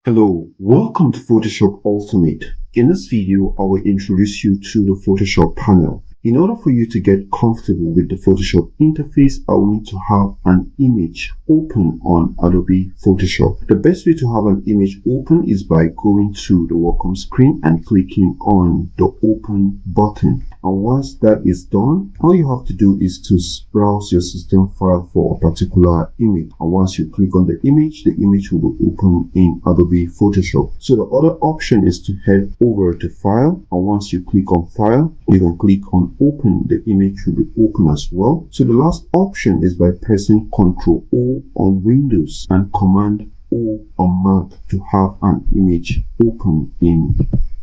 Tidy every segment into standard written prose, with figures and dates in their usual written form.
Hello, welcome to Photoshop Ultimate. In this video, I will introduce you to the Photoshop panel. In order for you to get comfortable with the Photoshop interface, I will need to have an image open on Adobe Photoshop. The best way to have an image open is by going to the welcome screen and clicking on the open button. And once that is done, all you have to do is to browse your system file for a particular image. And once you click on the image will be open in Adobe Photoshop. So the other option is to head over to File. And once you click on File, you can click on Open. The image will be open as well. So the last option is by pressing Ctrl O on Windows and Command O on Mac to have an image open in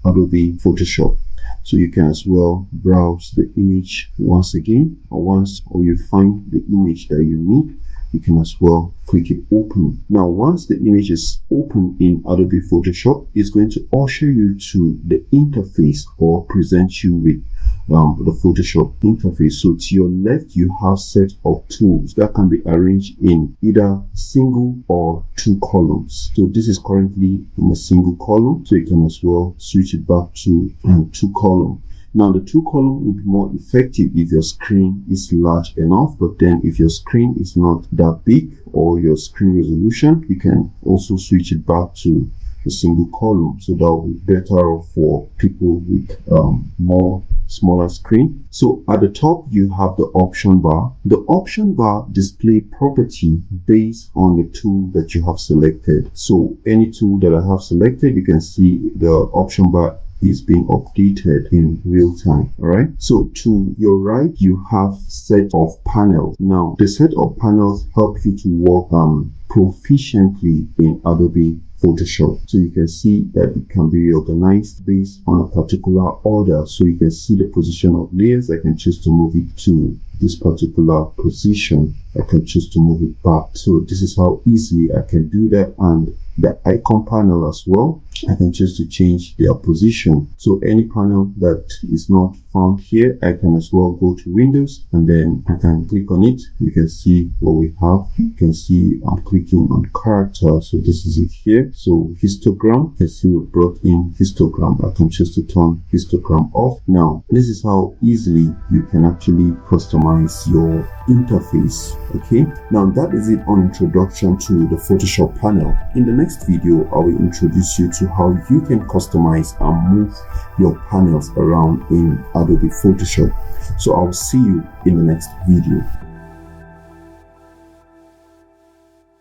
Adobe Photoshop. So you can as well browse the image once again, or you find the image that you need, you can as well click it open. Now, once the image is open in Adobe Photoshop, it's going to usher you to the interface or present you with the Photoshop interface. So to your left, you have set of tools that can be arranged in either single or two columns. So this is currently in a single column, so you can as well switch it back to two column. Now, the two column will be more effective if your screen is large enough, but then if your screen is not that big or your screen resolution, you can also switch it back to a single column. So that will be better for people with more smaller screen. So at the top, you have the option bar. The option bar display property based on the tool that you have selected. So any tool that I have selected, you can see the option bar is being updated in real time. All right, so to your right you have set of panels. Now the set of panels help you to work proficiently in Adobe Photoshop. So you can see that it can be reorganized based on a particular order. So you can see the position of layers. I can choose to move it to this particular position. I can choose to move it back. So this is how easily I can do that. And the icon panel as well, I can choose to change their position. So any panel that is not found here, I can as well go to Windows and then I can click on it. You can see what we have. You can see I'm clicking on character. So this is it here. So histogram, you can see we brought in histogram. I can choose to turn histogram off. Now, this is how easily you can actually customize your interface. Okay, now that is it on introduction to the Photoshop panel. In the next video, I will introduce you to how you can customize and move your panels around in Adobe Photoshop. So I'll see you in the next video.